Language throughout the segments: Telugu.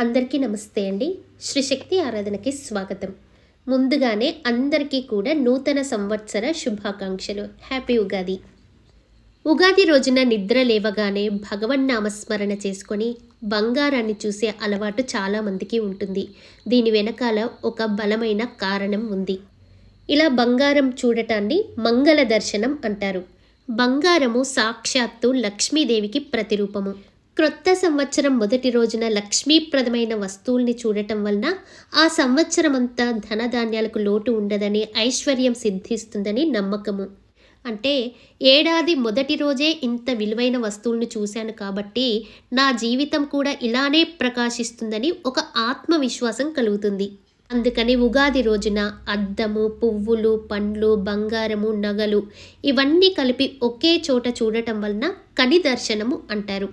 అందరికీ నమస్తే అండి. శ్రీ శక్తి ఆరాధనకి స్వాగతం. ముందుగానే అందరికీ కూడా నూతన సంవత్సర శుభాకాంక్షలు. హ్యాపీ ఉగాది. ఉగాది రోజున నిద్ర లేవగానే భగవన్నామస్మరణ చేసుకొని బంగారాన్ని చూసే అలవాటు చాలామందికి ఉంటుంది. దీని వెనకాల ఒక బలమైన కారణం ఉంది. ఇలా బంగారం చూడటాన్ని మంగళ దర్శనం అంటారు. బంగారము సాక్షాత్తు లక్ష్మీదేవికి ప్రతిరూపము. క్రొత్త సంవత్సరం మొదటి రోజున లక్ష్మీప్రదమైన వస్తువుల్ని చూడటం వలన ఆ సంవత్సరం అంతా ధనధాన్యాలకు లోటు ఉండదని, ఐశ్వర్యం సిద్ధిస్తుందని నమ్మకము. అంటే ఏడాది మొదటి రోజే ఇంత విలువైన వస్తువులను చూశాను కాబట్టి నా జీవితం కూడా ఇలానే ప్రకాశిస్తుందని ఒక ఆత్మవిశ్వాసం కలుగుతుంది. అందుకని ఉగాది రోజున అద్దము, పువ్వులు, పండ్లు, బంగారము, నగలు ఇవన్నీ కలిపి ఒకే చోట చూడటం వలన కని దర్శనము అంటారు.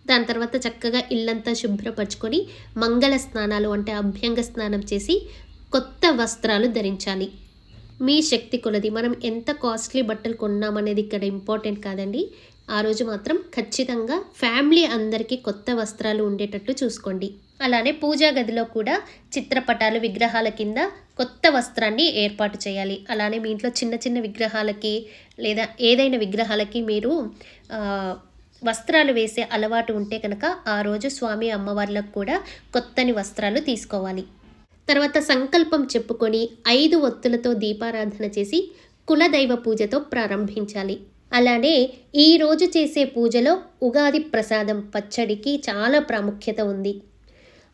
దాని తర్వాత చక్కగా ఇల్లంతా శుభ్రపరచుకొని మంగళ స్నానాలు అంటే అభ్యంగ స్నానం చేసి కొత్త వస్త్రాలు ధరించాలి. మీ శక్తి కొలది మనం ఎంత కాస్ట్లీ బట్టలు కొన్నామనేది ఇక్కడ ఇంపార్టెంట్ కాదండి. ఆ రోజు మాత్రం ఖచ్చితంగా ఫ్యామిలీ అందరికీ కొత్త వస్త్రాలు ఉండేటట్టు చూసుకోండి. అలానే పూజా గదిలో కూడా చిత్రపటాలు, విగ్రహాల కింద కొత్త వస్త్రాన్ని ఏర్పాటు చేయాలి. అలానే మీ ఇంట్లో చిన్న చిన్న విగ్రహాలకి లేదా ఏదైనా విగ్రహాలకి మీరు వస్త్రాలు వేసే అలవాటు ఉంటే కనుక ఆ రోజు స్వామి అమ్మవార్లకు కూడా కొత్తని వస్త్రాలు తీసుకోవాలి. తర్వాత సంకల్పం చెప్పుకొని 5 ఒత్తులతో దీపారాధన చేసి కులదైవ పూజతో ప్రారంభించాలి. అలానే ఈరోజు చేసే పూజలో ఉగాది ప్రసాదం పచ్చడికి చాలా ప్రాముఖ్యత ఉంది.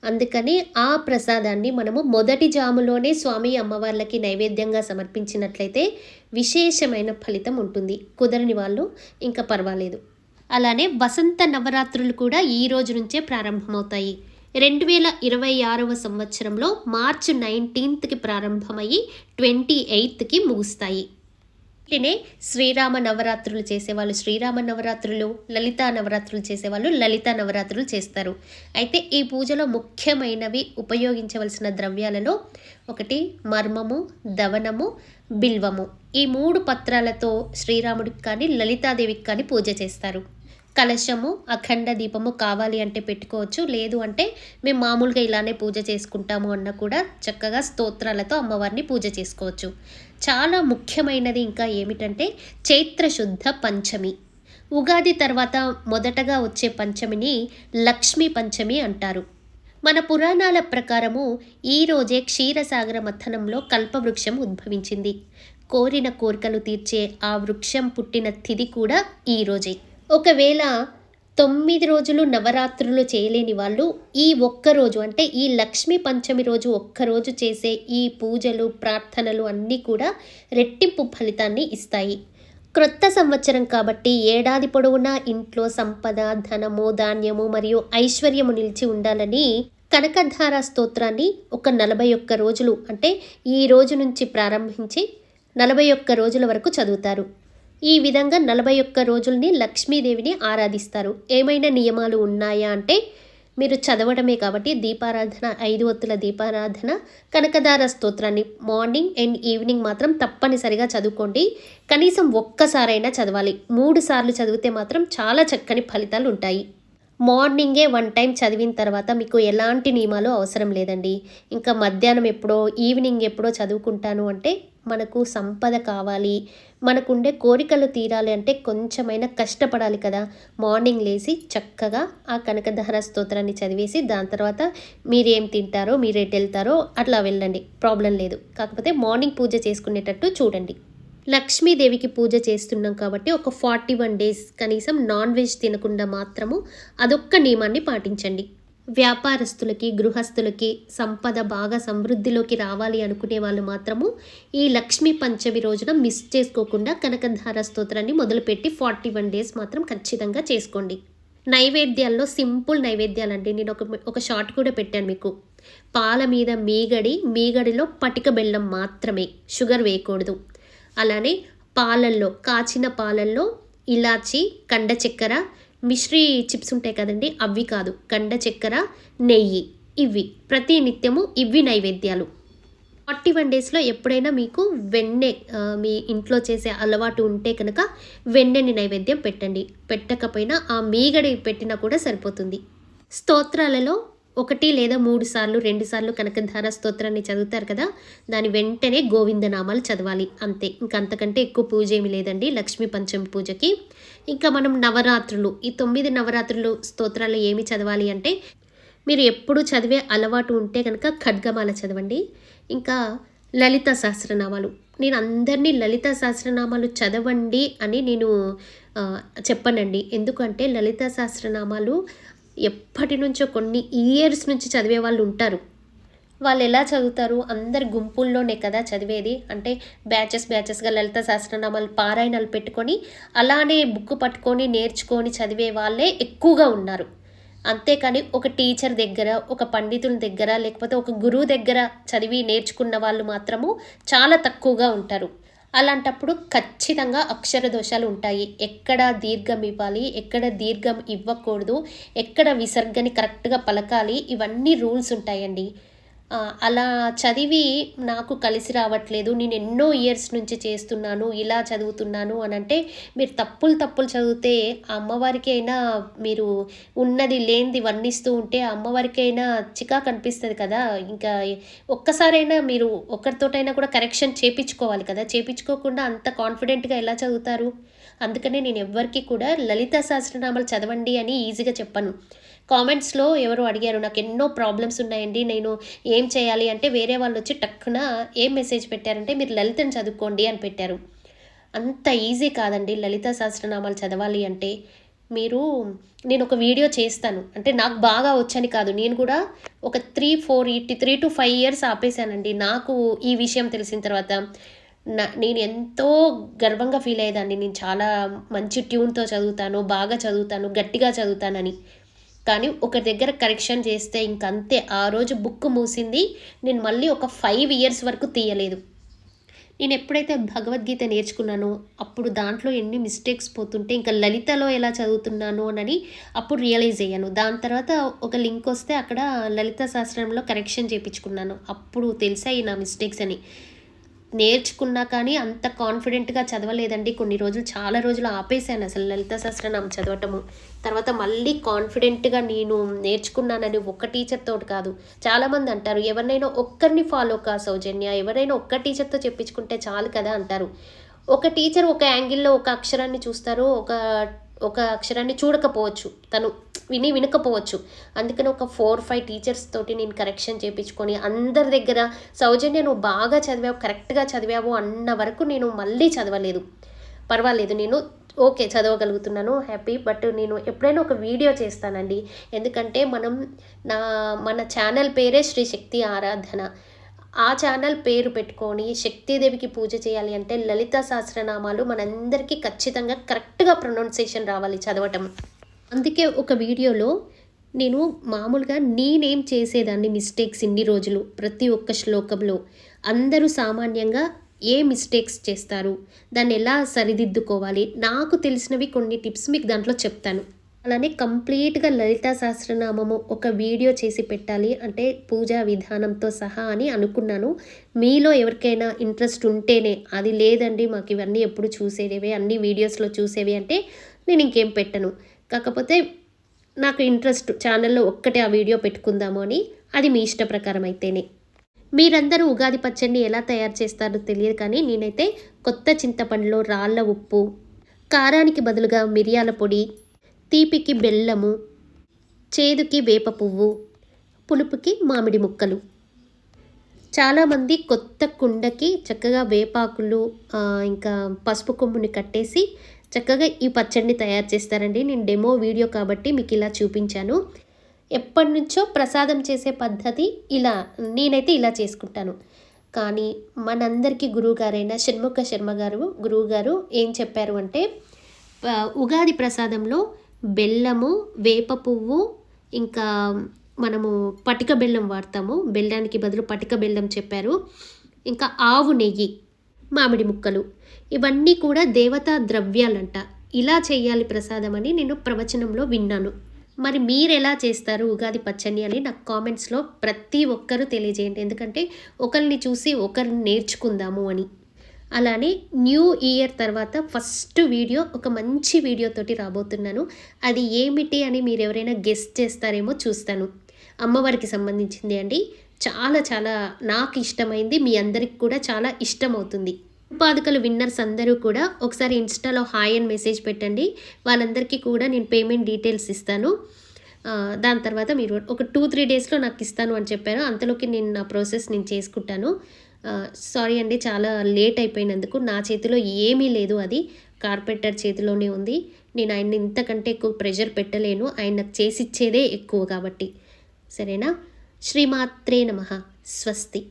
అందుకని ఆ ప్రసాదాన్ని మనము మొదటి జాములోనే స్వామి అమ్మవార్లకి నైవేద్యంగా సమర్పించినట్లయితే విశేషమైన ఫలితం ఉంటుంది. కుదరని వాళ్ళు ఇంకా పర్వాలేదు. అలానే వసంత నవరాత్రులు కూడా ఈ రోజు నుంచే ప్రారంభమవుతాయి. 2026వ సంవత్సరంలో మార్చి 19కి ప్రారంభమయ్యి 28కి ముగుస్తాయి. వీటినే శ్రీరామ నవరాత్రులు చేసేవాళ్ళు శ్రీరామ నవరాత్రులు, లలితా నవరాత్రులు చేసేవాళ్ళు లలితా నవరాత్రులు చేస్తారు. అయితే ఈ పూజలో ముఖ్యమైనవి ఉపయోగించవలసిన ద్రవ్యాలలో ఒకటి మర్మము, దవనము, బిల్వము. ఈ 3 పత్రాలతో శ్రీరాముడికి కానీ లలితాదేవికి కానీ పూజ చేస్తారు. కలశము, అఖండ దీపము కావాలి అంటే పెట్టుకోవచ్చు. లేదు అంటే మేము మామూలుగా ఇలానే పూజ చేసుకుంటాము అన్న కూడా చక్కగా స్తోత్రాలతో అమ్మవారిని పూజ చేసుకోవచ్చు. చాలా ముఖ్యమైనది ఇంకా ఏమిటంటే చైత్ర శుద్ధ పంచమి. ఉగాది తర్వాత మొదటగా వచ్చే పంచమిని లక్ష్మీ పంచమి అంటారు. మన పురాణాల ప్రకారము ఈ రోజే క్షీరసాగర మథనంలో కల్పవృక్షం ఉద్భవించింది. కోరిన కోరికలు తీర్చే ఆ వృక్షం పుట్టిన తిథి కూడా ఈ రోజే. ఒకవేళ 9 రోజులు నవరాత్రులు చేయలేని వాళ్ళు ఈ ఒక్కరోజు అంటే ఈ లక్ష్మీ పంచమి రోజు ఒక్కరోజు చేసే ఈ పూజలు, ప్రార్థనలు అన్నీ కూడా రెట్టింపు ఫలితాన్ని ఇస్తాయి. క్రొత్త సంవత్సరం కాబట్టి ఏడాది పొడవునా ఇంట్లో సంపద, ధనము, ధాన్యము మరియు ఐశ్వర్యము నిలిచి ఉండాలని కనకధార స్తోత్రాన్ని ఒక 41 రోజులు అంటే ఈ రోజు నుంచి ప్రారంభించి 41 రోజుల వరకు చదువుతారు. ఈ విధంగా 41 రోజుల్ని లక్ష్మీదేవిని ఆరాధిస్తారు. ఏమైనా నియమాలు ఉన్నాయా అంటే మీరు చదవడమే కాబట్టి దీపారాధన, 5 ఒత్తుల దీపారాధన, కనకధార స్తోత్రాన్ని మార్నింగ్ అండ్ ఈవినింగ్ మాత్రం తప్పనిసరిగా చదువుకోండి. కనీసం ఒక్కసారైనా చదవాలి. 3 సార్లు చదివితే మాత్రం చాలా చక్కని ఫలితాలు ఉంటాయి. మార్నింగే 1 టైం చదివిన తర్వాత మీకు ఎలాంటి నియమాలు అవసరం లేదండి. ఇంకా మధ్యాహ్నం ఎప్పుడో, ఈవినింగ్ ఎప్పుడో చదువుకుంటాను అంటే మనకు సంపద కావాలి, మనకుండే కోరికలు తీరాలి అంటే కొంచెమైనా కష్టపడాలి కదా. మార్నింగ్ లేచి చక్కగా ఆ కనకధార స్తోత్రాన్ని చదివేసి దాని తర్వాత మీరేం తింటారో, మీరేటు వెళ్తారో అట్లా వెళ్ళండి, ప్రాబ్లం లేదు. కాకపోతే మార్నింగ్ పూజ చేసుకునేటట్టు చూడండి. లక్ష్మీదేవికి పూజ చేస్తున్నాం కాబట్టి ఒక 41 డేస్ కనీసం నాన్ వెజ్ తినకుండా మాత్రము అదొక్క నియమాన్ని పాటించండి. వ్యాపారస్తులకి, గృహస్థులకి సంపద బాగా సమృద్ధిలోకి రావాలి అనుకునే వాళ్ళు మాత్రము ఈ లక్ష్మీ పంచమి రోజున మిస్ చేసుకోకుండా కనకధార స్తోత్రాన్ని మొదలుపెట్టి 41 డేస్ మాత్రం ఖచ్చితంగా చేసుకోండి. నైవేద్యాల్లో సింపుల్ నైవేద్యాలండి. నేను ఒక షార్ట్ కూడా పెట్టాను మీకు. పాల మీద మీగడిలో పటిక బెల్లం మాత్రమే, షుగర్ వేయకూడదు. అలానే పాలల్లో, కాచిన పాలల్లో ఇలాచి, కండ చక్కెర, మిశ్రీ చిప్స్ ఉంటాయి కదండి, అవి కాదు, కండ చక్కెర, నెయ్యి, ఇవి ప్రతి నిత్యము ఇవి నైవేద్యాలు. 41 డేస్లో ఎప్పుడైనా మీకు వెన్నె మీ ఇంట్లో చేసే అలవాటు ఉంటే కనుక వెన్నెని నైవేద్యం పెట్టండి. పెట్టకపోయినా ఆ మీగడి పెట్టినా కూడా సరిపోతుంది. స్తోత్రాలలో 1 లేదా 3 సార్లు 2 సార్లు కనకధార స్తోత్రాన్ని చదువుతారు కదా, దాని వెంటనే గోవిందనామాలు చదవాలి అంతే. ఇంకా అంతకంటే ఎక్కువ పూజ ఏమి లేదండి లక్ష్మీ పంచమి పూజకి. ఇంకా మనం నవరాత్రులు, ఈ 9 నవరాత్రులు స్తోత్రాలు ఏమి చదవాలి అంటే, మీరు ఎప్పుడు చదివే అలవాటు ఉంటే కనుక ఖడ్గమాల చదవండి. ఇంకా లలిత సహస్రనామాలు, నేను అందరినీ లలిత సహస్రనామాలు చదవండి అని నేను చెప్పనండి. ఎందుకంటే లలిత సహస్రనామాలు ఎప్పటి నుంచో కొన్ని ఇయర్స్ నుంచి చదివే వాళ్ళు ఉంటారు. వాళ్ళు ఎలా చదువుతారు, అందరి గుంపుల్లోనే కదా చదివేది. అంటే బ్యాచెస్గా లలిత సహస్రనామాలు పారాయణాలు పెట్టుకొని అలానే బుక్ పట్టుకొని నేర్చుకొని చదివే వాళ్ళే ఎక్కువగా ఉన్నారు. అంతేకాని ఒక టీచర్ దగ్గర, ఒక పండితుల దగ్గర, లేకపోతే ఒక గురువు దగ్గర చదివి నేర్చుకున్న వాళ్ళు మాత్రము చాలా తక్కువగా ఉంటారు. అలాంటప్పుడు ఖచ్చితంగా అక్షర దోషాలు ఉంటాయి. ఎక్కడ దీర్ఘం ఇవ్వాలి, ఎక్కడ దీర్ఘం ఇవ్వకూడదు, ఎక్కడ విసర్గని కరెక్ట్గా పలకాలి, ఇవన్నీ రూల్స్ ఉంటాయండి. అలా చదివి నాకు కలిసి రావట్లేదు, నేను ఎన్నో ఇయర్స్ నుంచి చేస్తున్నాను, ఇలా చదువుతున్నాను అని అంటే, మీరు తప్పులు చదివితే ఆ అమ్మవారికి అయినా, మీరు ఉన్నది లేనిది వర్ణిస్తూ ఉంటే ఆ అమ్మవారికి అయినా చికాకు అనిపిస్తుంది కదా. ఇంకా ఒక్కసారైనా మీరు ఒకరితోటైనా కూడా కరెక్షన్ చేపించుకోవాలి కదా. చేపించుకోకుండా అంత కాన్ఫిడెంట్గా ఎలా చదువుతారు? అందుకనే నేను ఎవ్వరికి కూడా లలిత సహస్రనామాలు చదవండి అని ఈజీగా చెప్పను. కామెంట్స్లో ఎవరో అడిగారు, నాకు ఎన్నో ప్రాబ్లమ్స్ ఉన్నాయండి, నేను ఏం చేయాలి అంటే, వేరే వాళ్ళు వచ్చి టక్కున ఏం మెసేజ్ పెట్టారంటే, మీరు లలితను చదువుకోండి అని పెట్టారు. అంత ఈజీ కాదండి లలిత సహస్రనామాలు చదవాలి అంటే. నేను ఒక వీడియో చేస్తాను, అంటే నాకు బాగా వచ్చని కాదు, నేను కూడా ఒక 3 to 5 ఇయర్స్ ఆపేశానండి. నాకు ఈ విషయం తెలిసిన తర్వాత నేను ఎంతో గర్వంగా ఫీల్ అయ్యేదాన్ని. నేను చాలా మంచి ట్యూన్తో చదువుతాను, బాగా చదువుతాను, గట్టిగా చదువుతానని. కానీ ఒక దగ్గర కరెక్షన్ చేస్తే ఇంకంతే, ఆ రోజు బుక్ మూసింది. నేను మళ్ళీ ఒక 5 ఇయర్స్ వరకు తీయలేదు. నేను ఎప్పుడైతే భగవద్గీత నేర్చుకున్నానో అప్పుడు దాంట్లో ఎన్ని మిస్టేక్స్ పోతుంటే ఇంకా లలితలో ఎలా చదువుతున్నాను అని అప్పుడు రియలైజ్ అయ్యాను. దాని తర్వాత ఒక లింక్ వస్తే అక్కడ లలిత శాస్త్రంలో కరెక్షన్ చేయించుకున్నాను. అప్పుడు తెలిసాయి నా మిస్టేక్స్ అని. నేర్చుకున్నా కానీ అంత కాన్ఫిడెంట్గా చదవలేదండి. కొన్ని రోజులు, చాలా రోజులు ఆపేశాను అసలు లలిత సహస్రనామం చదవటము. తర్వాత మళ్ళీ కాన్ఫిడెంట్గా నేను నేర్చుకున్నానని ఒక టీచర్ తోటి కాదు. చాలామంది అంటారు, ఎవరినైనా ఒక్కరిని ఫాలో కా సౌజన్య, ఎవరైనా ఒక్క టీచర్తో చెప్పించుకుంటే చాలు కదా అంటారు. ఒక టీచర్ ఒక యాంగిల్లో ఒక అక్షరాన్ని చూస్తారు, ఒక అక్షరాన్ని చూడకపోవచ్చు, తను వినకపోవచ్చు. అందుకని ఒక 4-5 టీచర్స్ తోటి నేను కరెక్షన్ చేయించుకొని అందరి దగ్గర, సౌజన్య నువ్వు బాగా చదివావు, కరెక్ట్గా చదివావు అన్న వరకు నేను మళ్ళీ చదవలేదు. పర్వాలేదు, నేను ఓకే చదవగలుగుతున్నాను, హ్యాపీ. బట్ నేను ఎప్పుడైనా ఒక వీడియో చేస్తానండి. ఎందుకంటే మన ఛానల్ పేరే శ్రీ శక్తి ఆరాధన. ఆ ఛానల్ పేరు పెట్టుకొని శక్తిదేవికి పూజ చేయాలి అంటే లలిత సహస్రనామాలు మనందరికీ ఖచ్చితంగా కరెక్ట్గా ప్రొనౌన్సియేషన్ రావాలి చదవటం. అందుకే ఒక వీడియోలో నేను మామూలుగా నేనేం చేసేదాన్ని మిస్టేక్స్ ఇన్ని రోజులు, ప్రతి ఒక్క శ్లోకంలో అందరూ సామాన్యంగా ఏ మిస్టేక్స్ చేస్తారు, దాన్ని ఎలా సరిదిద్దుకోవాలి, నాకు తెలిసినవి కొన్ని టిప్స్ మీకు దాంట్లో చెప్తాను. అలానే కంప్లీట్గా లలితా సహస్రనామము ఒక వీడియో చేసి పెట్టాలి అంటే పూజా విధానంతో సహా అని అనుకున్నాను. మీలో ఎవరికైనా ఇంట్రెస్ట్ ఉంటేనే, అది లేదండి మాకు ఇవన్నీ ఎప్పుడు చూసేవే, అన్ని వీడియోస్లో చూసేవి అంటే నేను ఇంకేం పెట్టను. కాకపోతే నాకు ఇంట్రెస్ట్ ఛానల్లో ఒక్కటే ఆ వీడియో పెట్టుకుందాము అని, అది మీ ఇష్ట ప్రకారం అయితేనే. మీరందరూ ఉగాది పచ్చడిని ఎలా తయారు చేస్తారో తెలియదు, కానీ నేనైతే కొత్త చింతపండులో రాళ్ళ ఉప్పు, కారానికి బదులుగా మిరియాల పొడి, తీపికి బెల్లము, చేదుకి వేప పువ్వు, పులుపుకి మామిడి ముక్కలు. చాలామంది కొత్త కుండకి చక్కగా వేపాకులు ఇంకా పసుపు కొమ్ముని కట్టేసి చక్కగా ఈ పచ్చడిని తయారు చేస్తారండి. నేను డెమో వీడియో కాబట్టి మీకు ఇలా చూపించాను. ఎప్పటి నుంచో ప్రసాదం చేసే పద్ధతి నేనైతే ఇలా చేసుకుంటాను. కానీ మనందరికీ గురువుగారైన షణ్ముఖ శర్మ గారు గురువుగారు ఏం చెప్పారు అంటే, ఉగాది ప్రసాదంలో బెల్లము, వేప పువ్వు, ఇంకా మనము పటిక బెల్లం వాడతాము, బెల్లానికి బదులు పటిక బెల్లం చెప్పారు. ఇంకా ఆవు నెయ్యి, మామిడి ముక్కలు, ఇవన్నీ కూడా దేవతా ద్రవ్యాలంట. ఇలా చేయాలి ప్రసాదం అని నేను ప్రవచనంలో విన్నాను. మరి మీరు ఎలా చేస్తారు ఉగాది పచ్చడి అని నాకు కామెంట్స్లో ప్రతి ఒక్కరూ తెలియజేయండి. ఎందుకంటే ఒకరిని చూసి ఒకరిని నేర్చుకుందాము అని. అలానే న్యూ ఇయర్ తర్వాత ఫస్ట్ వీడియో ఒక మంచి వీడియోతోటి రాబోతున్నాను. అది ఏమిటి అని మీరు ఎవరైనా గెస్ట్ చేస్తారేమో చూస్తాను. అమ్మవారికి సంబంధించింది అండి. చాలా చాలా నాకు ఇష్టమైంది, మీ అందరికి కూడా చాలా ఇష్టమవుతుంది. ఉపాధికలు విన్నర్స్ అందరూ కూడా ఒకసారి ఇన్స్టాలో హాయ్ అని మెసేజ్ పెట్టండి. వాళ్ళందరికీ కూడా నేను పేమెంట్ డీటెయిల్స్ ఇస్తాను. దాని తర్వాత మీరు ఒక 2-3 డేస్లో నాకు ఇస్తాను అని చెప్పారు. అంతలోకి నేను నా ప్రాసెస్ నేను చేసుకుంటాను. సారీ అండి, చాలా లేట్ అయిపోయినందుకు. నా చేతిలో ఏమీ లేదు, అది కార్పెంటర్ చేతిలోనే ఉంది. నేను ఆయన్ని ఇంతకంటే ఎక్కువ ప్రెషర్ పెట్టలేను, ఆయన నాకు చేసిచ్చేదే ఎక్కువ కాబట్టి. సరేనా? శ్రీమాత్రే నమః. స్వస్తి.